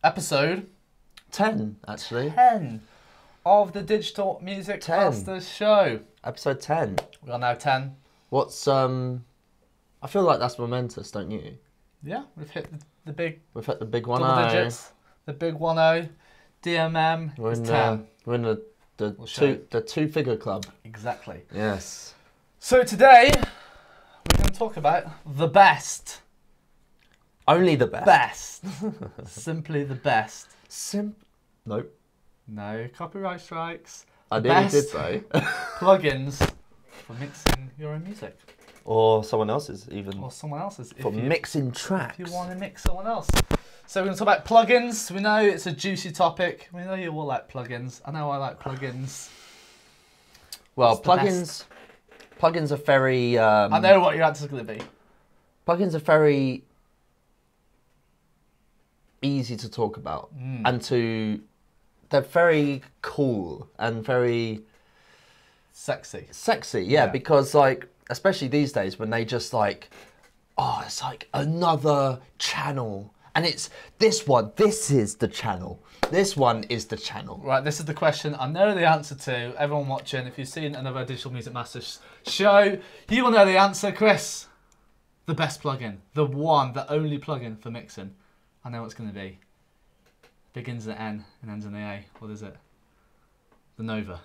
episode 10, actually. 10 of the Digital Music Masters show. Episode 10. We are now 10. What's I feel like that's momentous, don't you? Yeah, we've hit the big. We've hit the big 1-0. Double digits. The big 1-0. DMM is 10. We're in the two-figure club. Exactly. Yes. So today we're going to talk about the best. Only the best. Best. Simply the best. Nope. No copyright strikes. I nearly did though. Plugins for mixing your own music. Or someone else's even. Or someone else's. For mixing tracks. If you want to mix someone else. So we're going to talk about plugins. We know it's a juicy topic. We know you all like plugins. I know I like plugins. Well, plugins are very... I know what your answer's going to be. Plugins are very easy to talk about. And they're very cool and very... Sexy. Sexy, yeah. Because like, especially these days when they just like, oh, it's like another channel. And it's this one, this is the channel. This one is the channel. Right, this is the question I know the answer to. Everyone watching, if you've seen another Digital Music Masters show, you will know the answer, Chris. The best plugin. The one, the only plugin for mixing. I know what it's going to be. Begins at N and ends in the A. What is it? The Nova.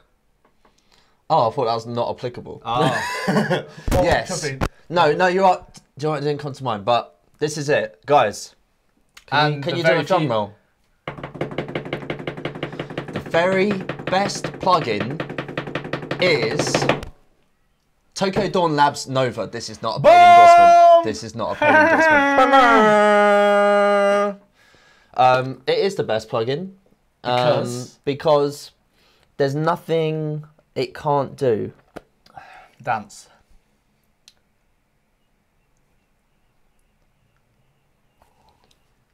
Oh, I thought that was not applicable. Oh. Yes. No, you're right. Do you know what, it didn't come to mind, but this is it. Guys, can you do a drum roll? The very best plugin is Tokyo Dawn Labs Nova. This is not a paid endorsement. This is not a paid endorsement. It is the best plugin. Because there's nothing it can't do. Dance.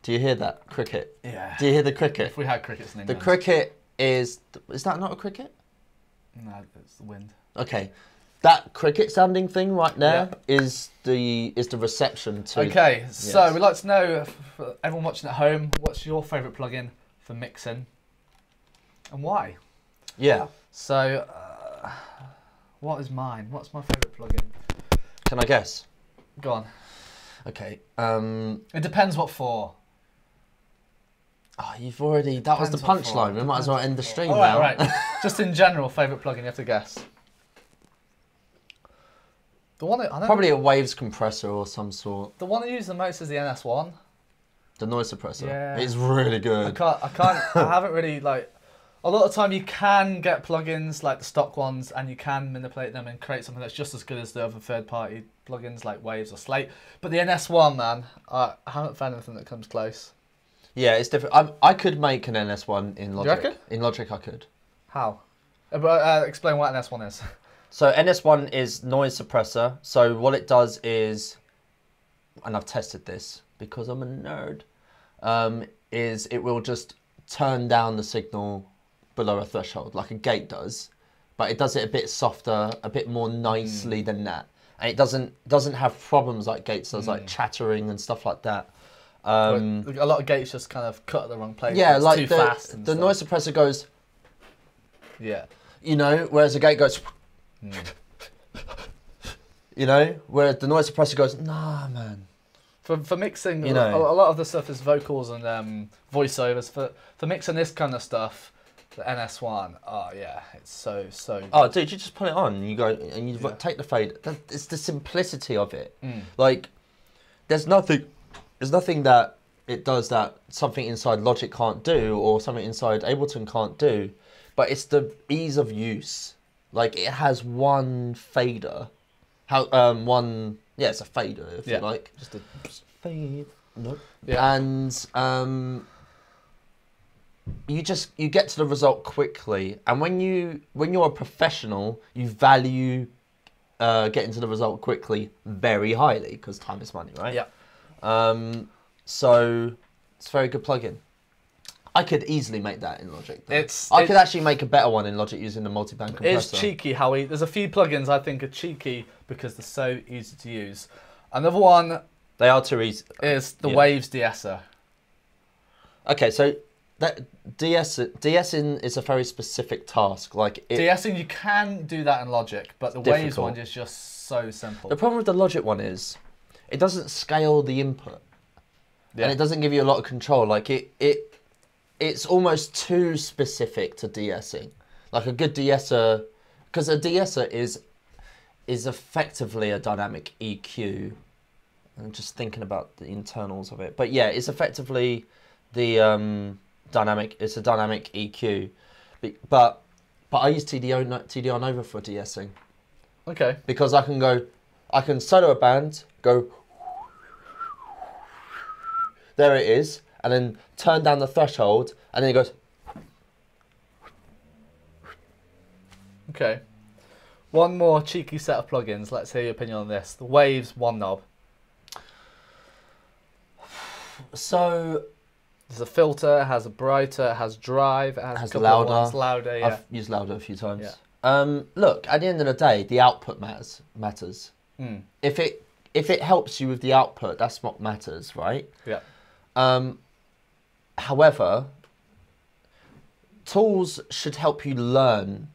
Do you hear that? Cricket. Yeah. Do you hear the cricket? If we had crickets in England. The cricket is that not a cricket? No, it's the wind. Okay. That cricket sounding thing right there is the reception to... Okay, so we'd like to know, for everyone watching at home, what's your favourite plugin for mixing and why? Yeah. So, what is mine? What's my favourite plugin? Can I guess? Go on. Okay. It depends what for. Oh, you've already... That was the punchline. We might as well end the stream now. All right. Just in general, favourite plugin, you have to guess. The one that, probably a waves compressor or some sort. The one I use the most is the NS1. The noise suppressor. Yeah. It's really good. I haven't really like... A lot of the time you can get plugins like the stock ones and you can manipulate them and create something that's just as good as the other third-party plugins like Waves or Slate. But the NS1, man, I haven't found anything that comes close. Yeah, it's different. I could make an NS1 in Logic. Do you reckon? In Logic, I could. How? Explain what NS1 is. So NS1 is noise suppressor. So what it does is, and I've tested this because I'm a nerd, is it will just turn down the signal below a threshold like a gate does, but it does it a bit softer, a bit more nicely than that, and it doesn't have problems like gates does, like chattering and stuff like that. A lot of gates just kind of cut at the wrong place. Yeah, it's like too fast and the stuff. noise suppressor goes. Yeah. You know, whereas a gate goes. You know, whereas the noise suppressor goes. Nah, man. For mixing, you know, a lot of the stuff is vocals and voiceovers. For mixing this kind of stuff, the NS1, oh yeah, it's so good. Oh, dude, you just put it on and you go and you take the fade. It's the simplicity of it. Like, there's nothing that it does that something inside Logic can't do or something inside Ableton can't do, but it's the ease of use. Like, it has one fader, it's a fader if you like. Just a fade. Nope. Yeah. And you get to the result quickly, and when you're a professional, you value getting to the result quickly very highly because time is money, right? Yeah. So it's a very good plugin. I could easily make that in Logic. I could actually make a better one in Logic using the multi-band compressor. It's cheeky how there's a few plugins I think are cheeky because they're so easy to use. Another one They are too easy. is the Waves de-esser. Okay, so that de-essing is a very specific task. Like de-essing, you can do that in Logic, but the Waves difficult. one is just so simple. The problem with the Logic one is it doesn't scale the input, and it doesn't give you a lot of control. Like it's almost too specific to de-essing. Like a good de-esser, because a de-esser is effectively a dynamic EQ. I'm just thinking about the internals of it, but yeah, it's effectively the it's a dynamic EQ, but I use TDR Nova for de-essing. Okay. Because I can solo a band, go, there it is, and then turn down the threshold, and then it goes. Okay. One more cheeky set of plugins. Let's hear your opinion on this. The Waves one knob. So there's a filter, it has a brighter, it has drive, it has a louder. Ones, louder. Yeah. I've used louder a few times. Yeah. Look, at the end of the day, the output matters. Mm. If it helps you with the output, that's what matters, right? Yeah. However, tools should help you learn.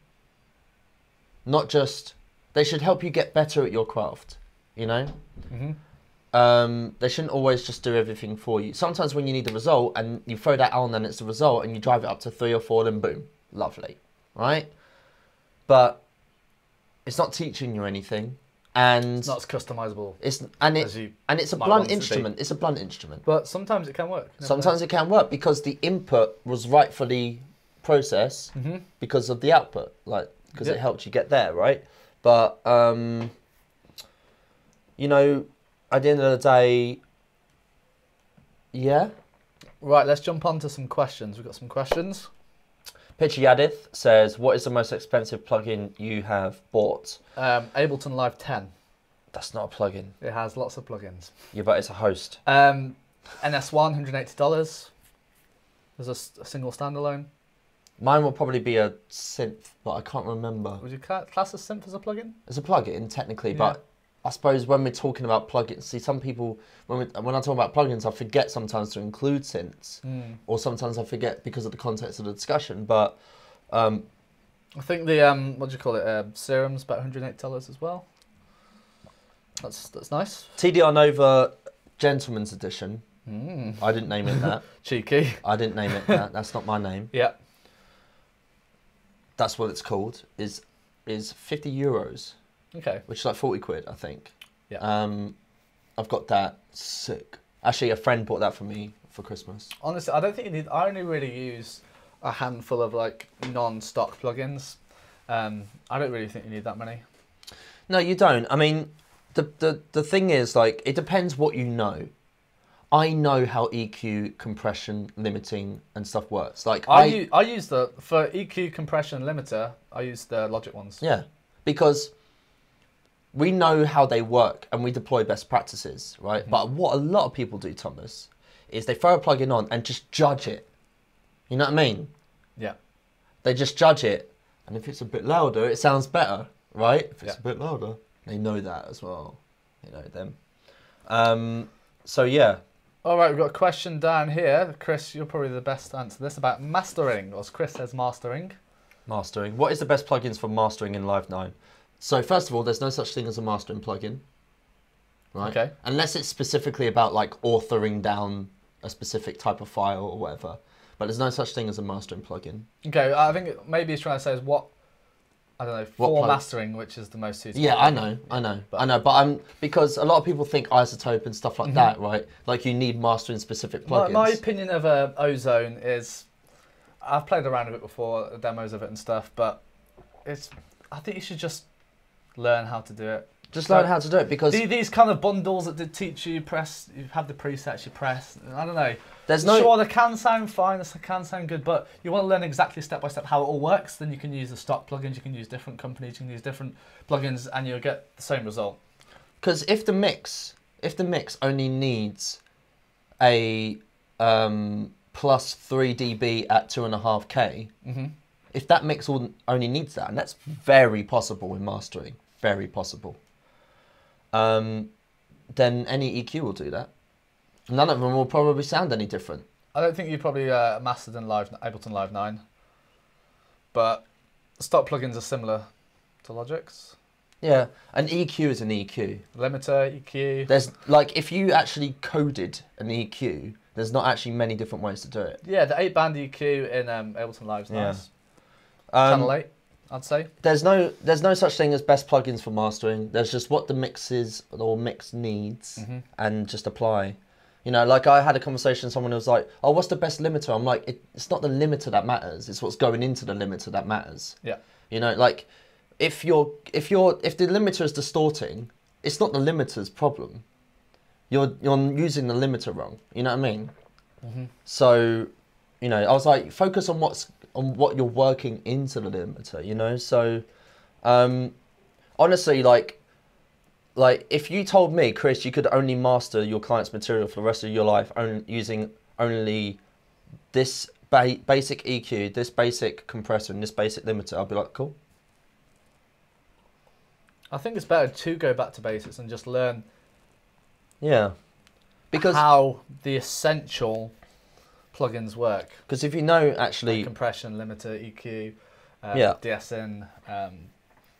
Not just, they should help you get better at your craft, you know? Mm-hmm. They shouldn't always just do everything for you. Sometimes when you need the result and you throw that on and it's the result and you drive it up to 3 or 4, then boom, lovely, right? But it's not teaching you anything, and it's not as customizable. It's a blunt instrument. It's a blunt instrument. But sometimes it can work. Sometimes it can work because the input was rightfully processed because of the output, like because it helped you get there, right? But you know, at the end of the day, yeah. Right, let's jump on to some questions. We've got some questions. Pitcher Yadith says, what is the most expensive plugin you have bought? Ableton Live 10. That's not a plugin. It has lots of plugins. Yeah, but it's a host. NS1, $180. There's a single standalone. Mine will probably be a synth, but I can't remember. Would you class a synth as a plugin? It's a plugin, technically, but I suppose when we're talking about plugins, see, some people, when I talk about plugins, I forget sometimes to include synths, or sometimes I forget because of the context of the discussion, but... I think the, what do you call it, Serum's about $180 as well. That's nice. TDR Nova Gentleman's Edition. I didn't name it that. Cheeky. I didn't name it that. That's not my name. Yeah. That's what it's called, is 50 euros. Okay. Which is like 40 quid, I think. Yeah. I've got that. Sick. Actually, a friend bought that for me for Christmas. Honestly, I don't think you need... I only really use a handful of like non-stock plugins. I don't really think you need that many. No, you don't. I mean, the thing is, like, it depends what you know. I know how EQ, compression, limiting, and stuff works. Like I use for EQ, compression, limiter. I use the Logic ones. Yeah, because we know how they work and we deploy best practices, right? But what a lot of people do, Thomas, is they throw a plugin on and just judge it. You know what I mean? Yeah. They just judge it, and if it's a bit louder, it sounds better, right? If it's a bit louder, they know that as well. You know them. So yeah. All right, we've got a question down here. Chris, you're probably the best to answer this about mastering, or as Chris says, mastering. Mastering. What is the best plugins for mastering in Live 9? So first of all, there's no such thing as a mastering plugin, right? Okay. Unless it's specifically about like authoring down a specific type of file or whatever. But there's no such thing as a mastering plugin. Okay, I think maybe he's trying to say is what, I don't know, for mastering, which is the most suitable. Yeah, I know. But because a lot of people think isotope and stuff like that, right? Like you need mastering specific plugins. My opinion of Ozone is, I've played around with it before, demos of it and stuff, but I think you should just learn how to do it. Just learn how to do it, because these kind of bundles that did teach you, you have the presets, you press. I don't know. Sure, they can sound fine, they can sound good, but you want to learn exactly step by step how it all works. Then you can use the stock plugins, you can use different companies, you can use different plugins, and you'll get the same result. Because if the mix only needs a plus 3 dB at 2.5K, if that mix only needs that, and that's very possible in mastering, very possible. Then any EQ will do that. None of them will probably sound any different. I don't think you probably mastered in Ableton Live 9, but stock plugins are similar to Logic's. Yeah, an EQ is an EQ. Limiter, EQ. There's like, if you actually coded an EQ, there's not actually many different ways to do it. Yeah, the 8-band EQ in Ableton Live's nice. Yeah. Channel 8, I'd say. There's no such thing as best plugins for mastering. There's just what the mix is or mix needs, and just apply. You know, like I had a conversation. Someone was like, "Oh, what's the best limiter?" I'm like, "It's not the limiter that matters. It's what's going into the limiter that matters." Yeah. You know, like if the limiter is distorting, it's not the limiter's problem. You're using the limiter wrong. You know what I mean? So, you know, I was like, focus on what you're working into the limiter. You know, so honestly, like if you told me, Chris, you could only master your client's material for the rest of your life using only this basic EQ, this basic compressor, and this basic limiter, I'd be like, cool. I think it's better to go back to basics and just learn because how the essential plugins work. Because if you know actually... Like compression, limiter, EQ, de-essing,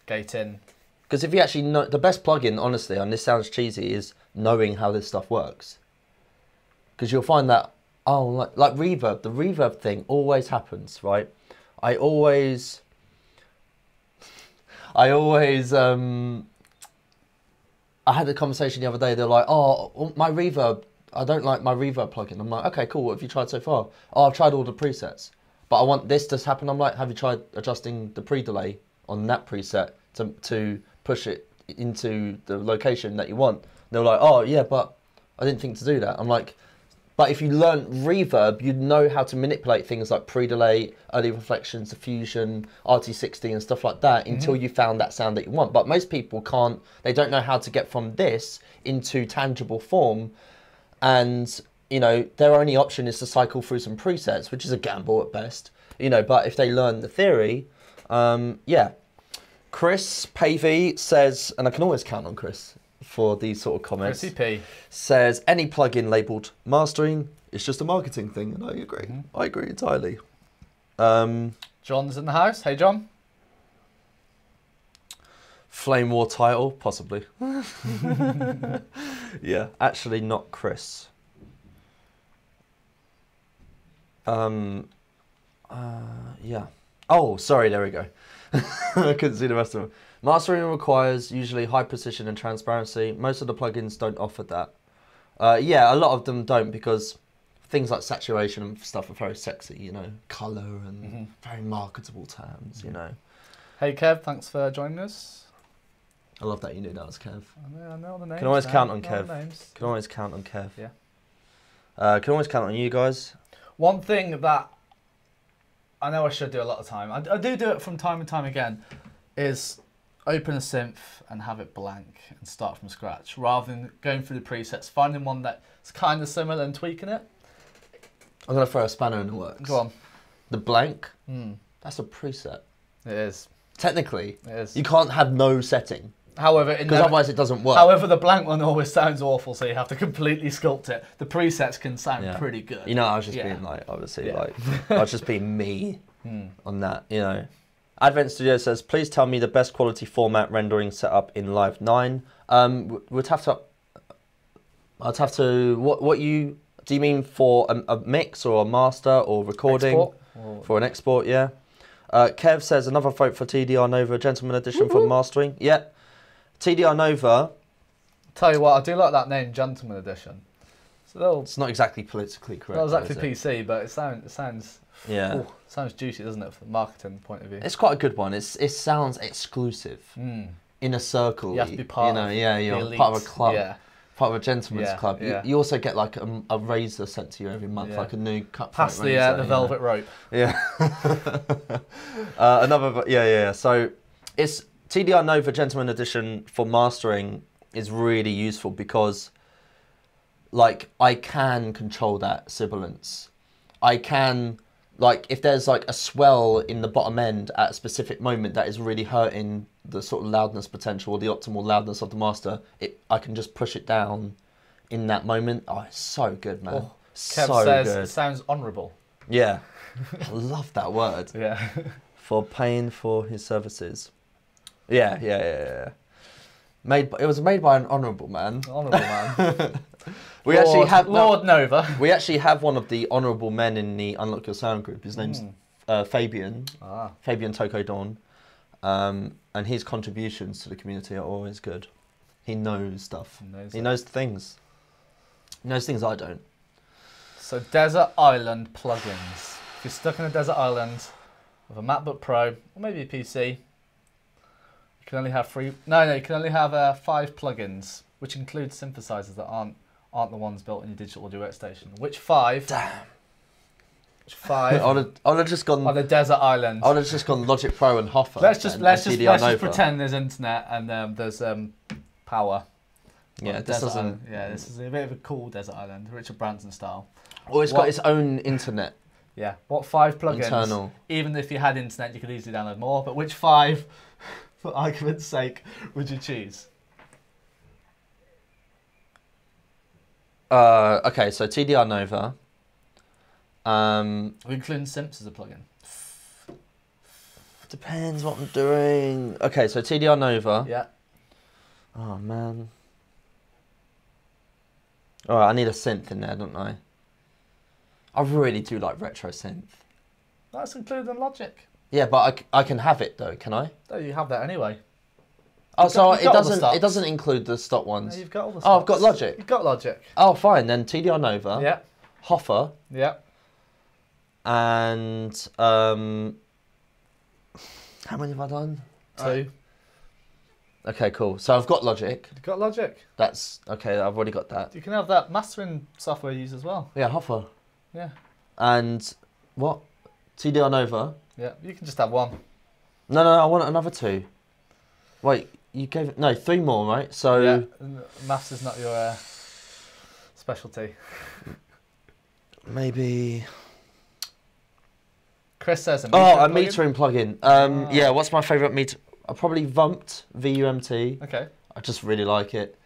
gating. Because if you actually know... The best plugin, honestly, and this sounds cheesy, is knowing how this stuff works. Because you'll find that, like reverb, the reverb thing always happens, right? I always I had a conversation the other day. They're like, "Oh, my reverb. I don't like my reverb plugin." I'm like, "Okay, cool. What have you tried so far?" "Oh, I've tried all the presets, but I want this to happen." I'm like, "Have you tried adjusting the pre-delay on that preset to push it into the location that you want?" They're like, "Oh, yeah, but I didn't think to do that." I'm like, but if you learn reverb, you'd know how to manipulate things like pre-delay, early reflections, diffusion, RT60 and stuff like that until you found that sound that you want. But most people can't, they don't know how to get from this into tangible form. And, you know, their only option is to cycle through some presets, which is a gamble at best. You know, but if they learn the theory, yeah. Chris Pavey says, and I can always count on Chris for these sort of comments. Chrissy P says any plugin labelled mastering is just a marketing thing, and I agree. I agree entirely. John's in the house. Hey, John. Flame War title, possibly. Yeah, actually not Chris. Yeah. Oh, sorry, there we go. I couldn't see the rest of them. Mastering requires usually high precision and transparency. Most of the plugins don't offer that. Yeah, a lot of them don't, because things like saturation and stuff are very sexy, you know, colour and very marketable terms, you know. Hey, Kev, thanks for joining us. I love that you knew that was Kev. I know the names. Can always count on Kev. Names. Can always count on Kev. Yeah. Can always count on you guys. One thing that I know I should do a lot of time, I do it from time and time again, is open a synth and have it blank and start from scratch, rather than going through the presets, finding one that's kind of similar and tweaking it. I'm going to throw a spanner in the works. Go on. The blank, that's a preset. It is. Technically, it is. You can't have no setting. However, because otherwise it doesn't work. However, the blank one always sounds awful, so you have to completely sculpt it. The presets can sound pretty good. You know, I was just being like, obviously, like, I was just being me on that, you know. Advent Studio says, please tell me the best quality format rendering setup in Live 9. I'd have to, what you, do you mean for a mix or a master or recording? Export? For an export, yeah. Kev says, another vote for TDR Nova Gentleman Edition for mastering. Yeah. TDR Nova. Tell you what, I do like that name, Gentleman Edition. It's not exactly politically correct. Not exactly PC, but it sounds yeah. Ooh, sounds juicy, doesn't it, from the marketing point of view? It's quite a good one. It sounds exclusive in a circle. You have to be part of you're part of a club. Yeah. Part of a gentleman's club. Yeah. You also get like a razor sent to you every month, like a new cut. Past the velvet rope. Yeah. So it's TDR Nova Gentleman Edition for mastering is really useful because, like, I can control that sibilance. I can, like, if there's like a swell in the bottom end at a specific moment that is really hurting the sort of loudness potential or the optimal loudness of the master, I can just push it down in that moment. Oh, it's so good, man. Kev So says good. it sounds honourable. Yeah. I love that word. Yeah. For paying for his services. Yeah. It was made by an honourable man. Honourable man. We actually have Lord Nova. We actually have one of the honourable men in the Unlock Your Sound group. His name's Fabian. Fabian Toko Dawn. And his contributions to the community are always good. He knows stuff. He knows things. He knows things I don't. So Desert Island plugins. If you're stuck in a desert island with a MacBook Pro or maybe a PC, you can only have you can only have 5 plugins, which include synthesizers that aren't the ones built in your digital audio workstation. Which 5? Damn. Which 5? I would have just gone on the desert island. I would have just gone Logic Pro and Hoffa. Let's just pretend there's internet and there's power. Yeah, this doesn't. Yeah, this is a bit of a cool desert island, Richard Branson style. Well, it's got its own internet. Yeah. What 5 plugins? Internal. Even if you had internet, you could easily download more. But which 5, for argument's sake, would you choose? Okay, so TDR Nova. We're including Simps as a plugin. Depends what I'm doing. Okay, so TDR Nova. Yeah. Oh man. All right, I need a synth in there, don't I? I really do like retro synth. That's included in Logic. Yeah, but I can have it though, can I? Oh, you have that anyway. Oh, so it doesn't include the stock ones. No, you've got all the Oh, I've got Logic. You've got Logic. Oh, fine. Then TDR Nova. Yeah. Hoffa. Yeah. And how many have I done? 2. Okay, cool. So I've got Logic. You've got Logic. That's okay. I've already got that. You can have that mastering software used as well. Yeah, Hoffa. Yeah. And what? TDR Nova. Yeah. You can just have 1. No, I want another 2. Wait, you gave 3 more, right? So yeah. Maths is not your specialty. Maybe. Chris says a metering plugin. Yeah, what's my favourite meter? I probably Vumped VUMT. Okay. I just really like it.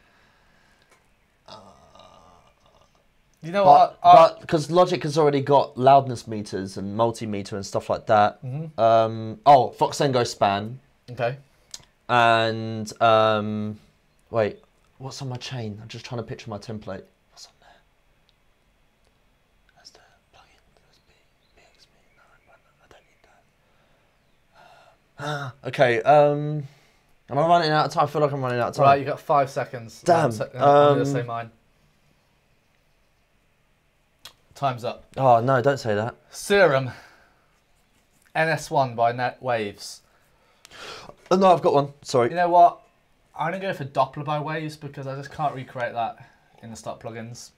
You know but because Logic has already got loudness meters and multimeter and stuff like that. Foxengo Span. Okay. And wait, what's on my chain? I'm just trying to picture my template. What's on there? That's the plugin. BXB. No, I don't need that. Okay. Am I running out of time? I feel like I'm running out of time. Right, you got 5 seconds. Damn. I'm gonna say mine. Time's up. Oh no! Don't say that. Serum. NS1 by Net Waves. Oh, no, I've got one. Sorry. You know what? I'm going to go for Doppler by Waves because I just can't recreate that in the stock plugins.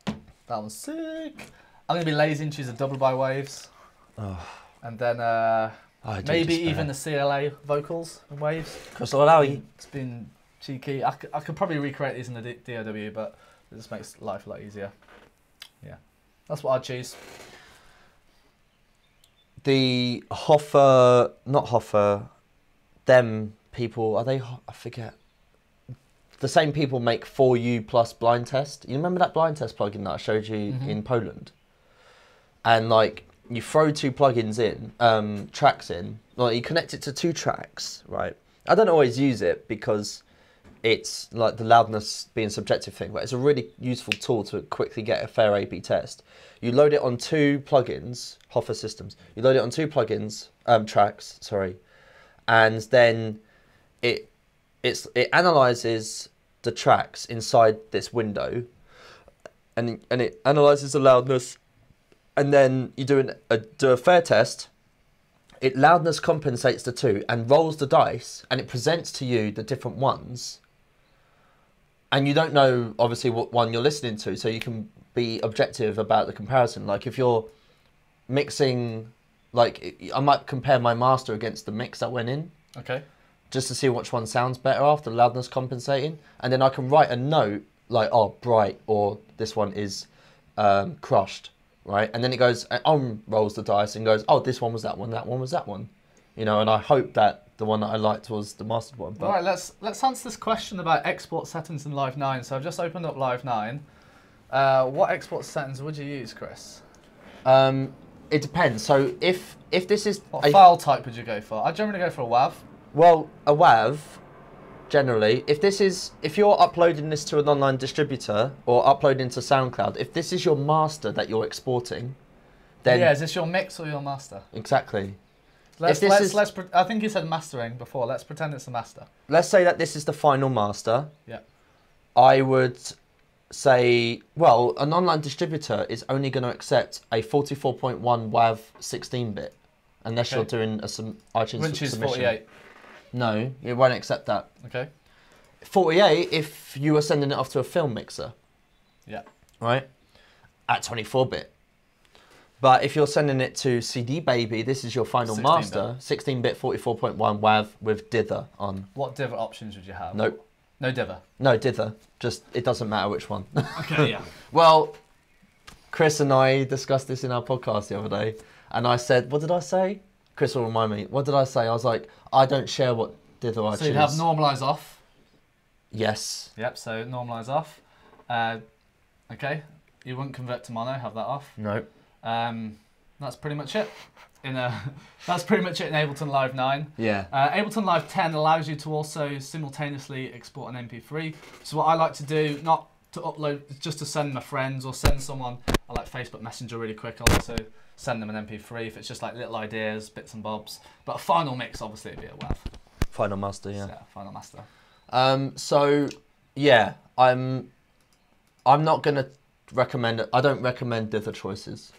That one's sick. I'm going to be lazy and choose a Doppler by Waves. Oh. And then maybe even the CLA vocals and Waves. It's been cheeky. I could probably recreate these in the DAW, but it just makes life a lot easier. Yeah. That's what I'd choose. The Hoffa, not Hoffa, them people, are they, I forget. The same people make 4U plus blind test. You remember that blind test plugin that I showed you in Poland? And like, you throw 2 plugins in, tracks in, like you connect it to 2 tracks, right? I don't always use it because it's like the loudness being subjective thing, but it's a really useful tool to quickly get a fair A/B test. You load it on 2 plugins, Hoffa systems. You load it on 2 plugins, tracks, sorry, and then it analyzes the tracks inside this window, and it analyzes the loudness, and then you do a fair test. It loudness compensates the 2 and rolls the dice, and it presents to you the different ones. And you don't know, obviously, what one you're listening to, so you can be objective about the comparison. Like, if you're mixing, like, I might compare my master against the mix that went in. Okay. Just to see which one sounds better after loudness compensating. And then I can write a note, like, oh, bright, or this one is crushed, right? And then it goes, rolls the dice and goes, oh, this one was that one was that one. You know, and I hope that the one that I liked was the mastered one. But all right, let's answer this question about export settings in Live 9. So I've just opened up Live 9, What export settings would you use, Chris? It depends. So if this is What file type would you go for? I generally go for a WAV. Well, a WAV, generally, if you're uploading this to an online distributor or uploading to SoundCloud, if this is your master that you're exporting, then yeah, is this your mix or your master? Exactly. I think you said mastering before. Let's pretend it's a master. Let's say that this is the final master. Yeah. I would say, well, an online distributor is only going to accept a 44.1 WAV 16-bit, unless you're doing some iTunes Wouldn't choose submission. 48. No, it won't accept that. Okay. 48 if you were sending it off to a film mixer. Yeah. Right? At 24-bit. But if you're sending it to CD Baby, this is your final 16-bit. master, 16-bit 44.1 WAV with dither on. What dither options would you have? Nope. No dither? No dither. Just, it doesn't matter which one. Okay, yeah. Well, Chris and I discussed this in our podcast the other day, and I said, what did I say? Chris will remind me. What did I say? I was like, I don't share what dither I choose. So you'd have normalise off? Yes. Yep, so normalise off. Okay. You wouldn't convert to mono, have that off? No. That's pretty much it. That's pretty much it in Ableton Live 9. Yeah. Ableton Live 10 allows you to also simultaneously export an MP3. So what I like to do, not to upload, just to send my friends or send someone, I like Facebook Messenger really quick. I'll also send them an MP3 if it's just like little ideas, bits and bobs. But a final mix, obviously, it'd be a WAV. Final master, yeah. So, yeah, final master. So, yeah, I'm not going to recommend, I don't recommend dither choices.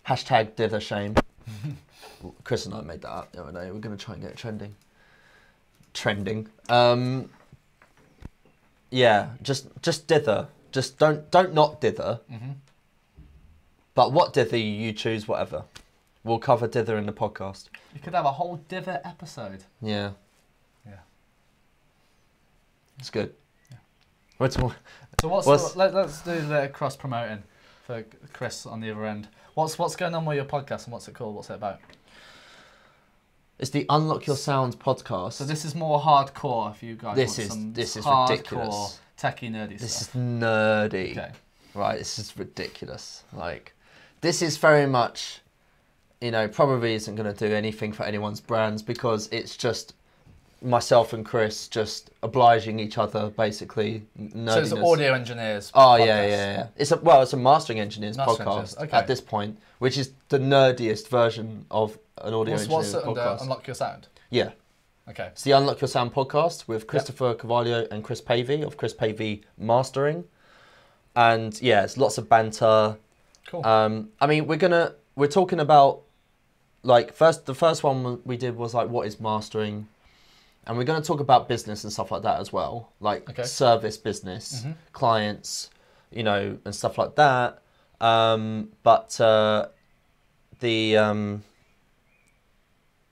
Hashtag dither shame. Chris and I made that up the other day. We're going to try and get it trending. Yeah, just dither. Just don't not dither. Mm-hmm. But what dither you choose, whatever. We'll cover dither in the podcast. You could have a whole dither episode. Yeah. Yeah. It's good. Yeah. What's more? So let's do the cross promoting for Chris on the other end. What's going on with your podcast and what's it called? What's it about? It's the Unlock Your Sounds podcast. So this is more hardcore if you guys want some this is hardcore, ridiculous. techie, nerdy This stuff. is nerdy. Okay. Right, this is ridiculous. Like, this is very much, probably isn't going to do anything for anyone's brands because it's just myself and Chris just obliging each other, basically. Nerdiness. So it's audio engineers. Oh, podcast. yeah. It's a mastering engineers podcast Okay. at this point, which is the nerdiest version of an audio What's engineers it under podcast. Unlock Your Sound? Yeah. Okay. It's the Unlock Your Sound podcast with Christopher Carvalho and Chris Pavey of Chris Pavey Mastering. And yeah, it's lots of banter. Cool. I mean, we're talking about, like, the first one we did was like, what is mastering? And we're going to talk about business and stuff like that as well, like service business, clients, and stuff like that.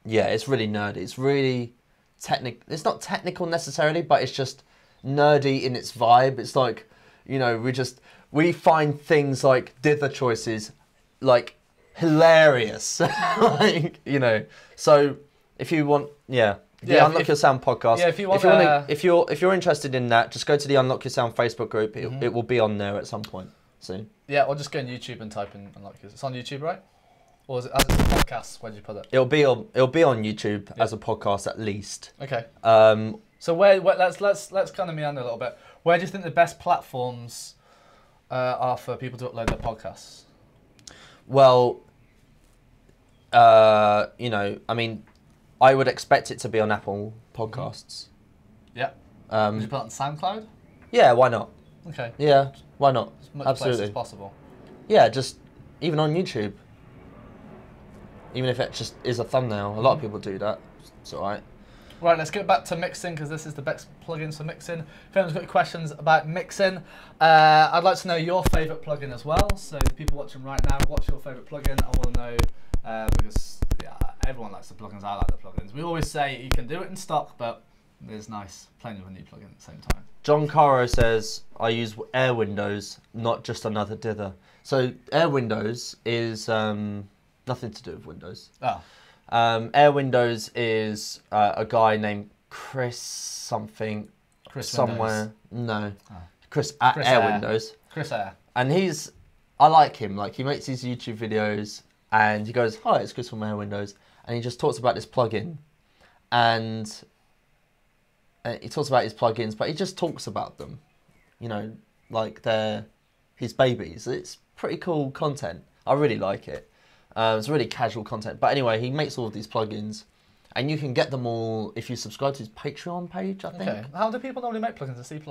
It's really nerdy. It's really technical. It's not technical necessarily, but it's just nerdy in its vibe. It's like, we find things like dither choices, like, hilarious. So if you want, the Unlock Your Sound podcast. Yeah, if you want, if you're interested in that, just go to the Unlock Your Sound Facebook group. It will be on there at some point soon. Yeah, or just go on YouTube and type in Unlock Your. It's on YouTube, right? Or is it as a podcast? Where did you put it? It'll be on YouTube as a podcast at least. Okay. So let's kind of meander a little bit. Where do you think the best platforms are for people to upload their podcasts? Well, I mean, I would expect it to be on Apple Podcasts. Yeah. Would you put it on SoundCloud? Yeah, why not? Okay. Yeah, why not? As much Absolutely. place as possible. Yeah, just even on YouTube. Even if it just is a thumbnail, a lot of people do that. It's all right. Right, let's get back to mixing because this is the best plugins for mixing. If anyone's got any questions about mixing, I'd like to know your favourite plugin as well. So the people watching right now, what's your favourite plugin? I want to know because everyone likes the plugins. I like the plugins. We always say you can do it in stock, but it's nice playing with a new plugin at the same time. John Caro says, I use Air Windows, not just another dither. So Air Windows is nothing to do with Windows. Oh. Air Windows is a guy named Chris something. Chris somewhere. Windows. No. Oh. Chris at Air Windows. Chris Air. And I like him. Like, he makes these YouTube videos and he goes, "Hi, it's Chris from Air Windows," and he just talks about this plugin, and he talks about his plugins, but he just talks about them, you know, like they're his babies. It's pretty cool content. I really like it. It's really casual content. But anyway, he makes all of these plugins, and you can get them all if you subscribe to his Patreon page, I think. Okay. How do people normally make plugins in C++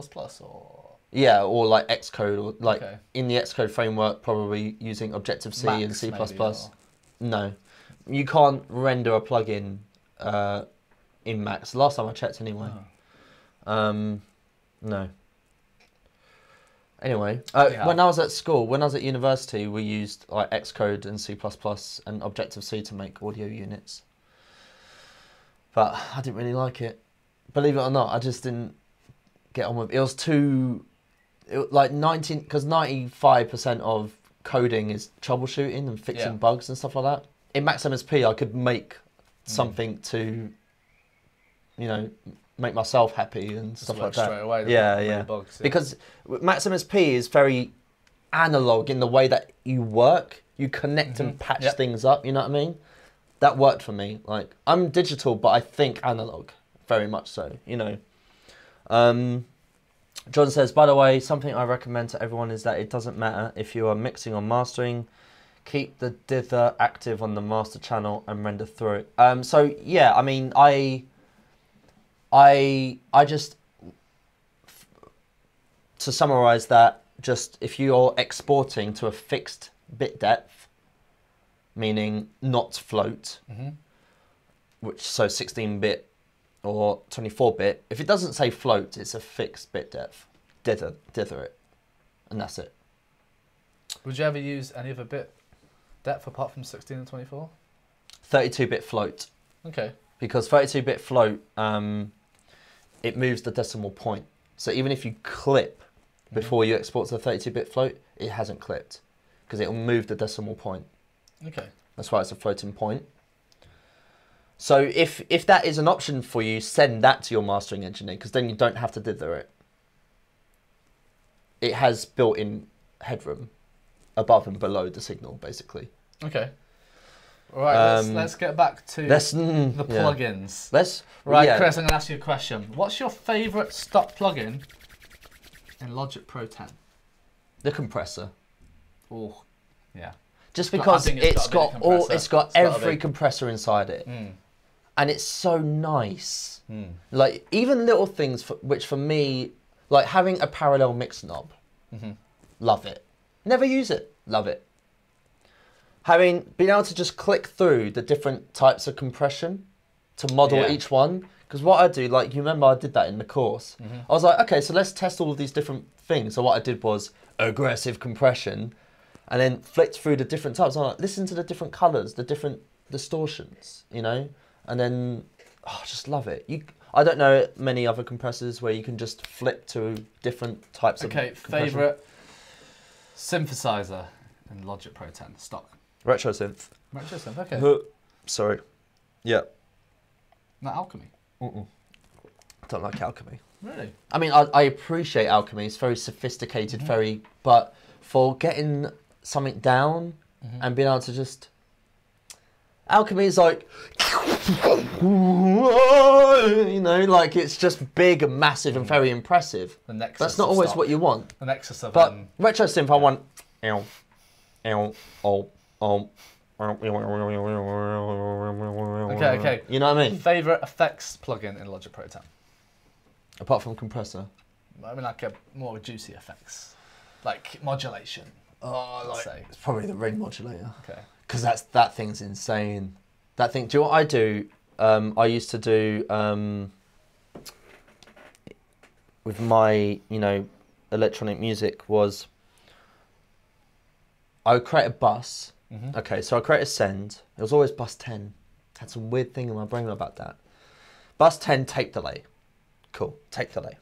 or? Yeah, or like Xcode, or like Okay. in the Xcode framework, probably using Objective-C and Max, C++. maybe, or... No, you can't render a plugin in Max. Last time I checked, anyway. Oh. No. Anyway, Yeah. when I was at school, when I was at university, we used like Xcode and C++ and Objective-C to make audio units. But I didn't really like it. Believe it or not, I just didn't get on with it. It was too, like because 95% of coding is troubleshooting and fixing bugs and stuff like that. In Max MSP, I could make something to, you know, make myself happy and Just stuff work like that. straight away, Yeah. bugs, Because Max MSP is very analog in the way that you work. You connect and patch things up. You know what I mean? That worked for me. Like, I'm digital, but I think analog, very much so. You know. John says, by the way, something I recommend to everyone is that it doesn't matter if you are mixing or mastering. Keep the dither active on the master channel and render through it. So yeah, I mean, I just, to summarize that, just if you're exporting to a fixed bit depth, meaning not float, which so 16-bit or 24-bit, if it doesn't say float, it's a fixed bit depth. Dither it, and that's it. Would you ever use any other bit depth apart from 16 and 24? 32-bit float. Okay. Because 32-bit float, it moves the decimal point. So even if you clip before you export to the 32-bit float, it hasn't clipped because it'll move the decimal point. Okay. That's why it's a floating point. So if that is an option for you, send that to your mastering engineer because then you don't have to dither it. It has built-in headroom above and below the signal, basically. Okay. All right, let's get back to the plugins. Chris, I'm going to ask you a question. What's your favourite stock plugin in Logic Pro 10? The compressor. Oh, yeah. Just because it's got every compressor inside it. And it's so nice. Like, even little things which for me, like having a parallel mix knob, love it. Never use it, love it. Having been able to just click through the different types of compression to model each one. Because what I do, like, you remember I did that in the course. I was like, okay, so let's test all of these different things. So what I did was aggressive compression and then flicked through the different types. I'm like, listen to the different colors, the different distortions, you know? And then, I just love it. I don't know many other compressors where you can just flip to different types of compression. Favourite synthesizer in Logic Pro 10, stock? Retro synth. Retro synth, okay. Sorry. Yeah. Not Alchemy? I don't like Alchemy. Really? I mean, I appreciate Alchemy. It's very sophisticated, but for getting something down and being able to just... Alchemy is like... you know, like it's just big and massive and very impressive. The nexus. That's not always what you want. The nexus of... But retro synth, I want... Okay. You know what I mean? Favourite effects plugin in Logic Pro 10? Apart from compressor. I mean, like more juicy effects, like modulation. It's probably the ring modulator. Okay. Because that thing's insane. That thing. Do you know what I do? I used to do with my electronic music was I would create a bus. Okay, so I create a send. It was always bus 10. Had some weird thing in my brain about that. Bus 10 tape delay. Cool, tape delay.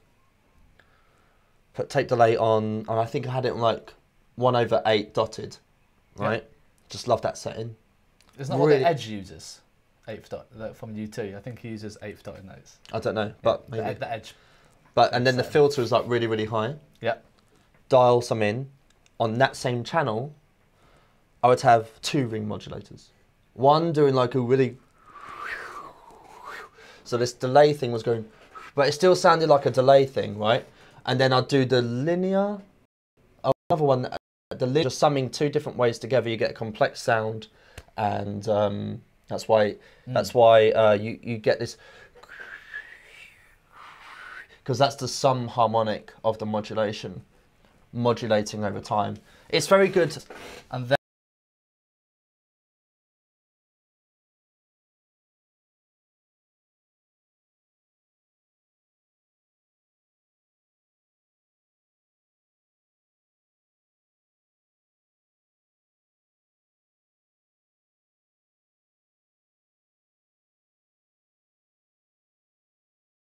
Put tape delay on, and I think I had it on like 1/8 dotted, right? Yeah. Just love that setting. Isn't that what the Edge uses? 8th dot from U2. I think he uses 8th dotted notes. I don't know, but maybe. The Edge. But and then the filter is like really, really high. Yeah. Dial some in on that same channel, I would have 2 ring modulators. One doing like a really, so this delay thing was going, but it still sounded like a delay thing, right? And then I'd do the linear, another one, the linear, just summing 2 different ways together, you get a complex sound, and that's why you get this, because that's the sum harmonic of the modulation, modulating over time. It's very good. And then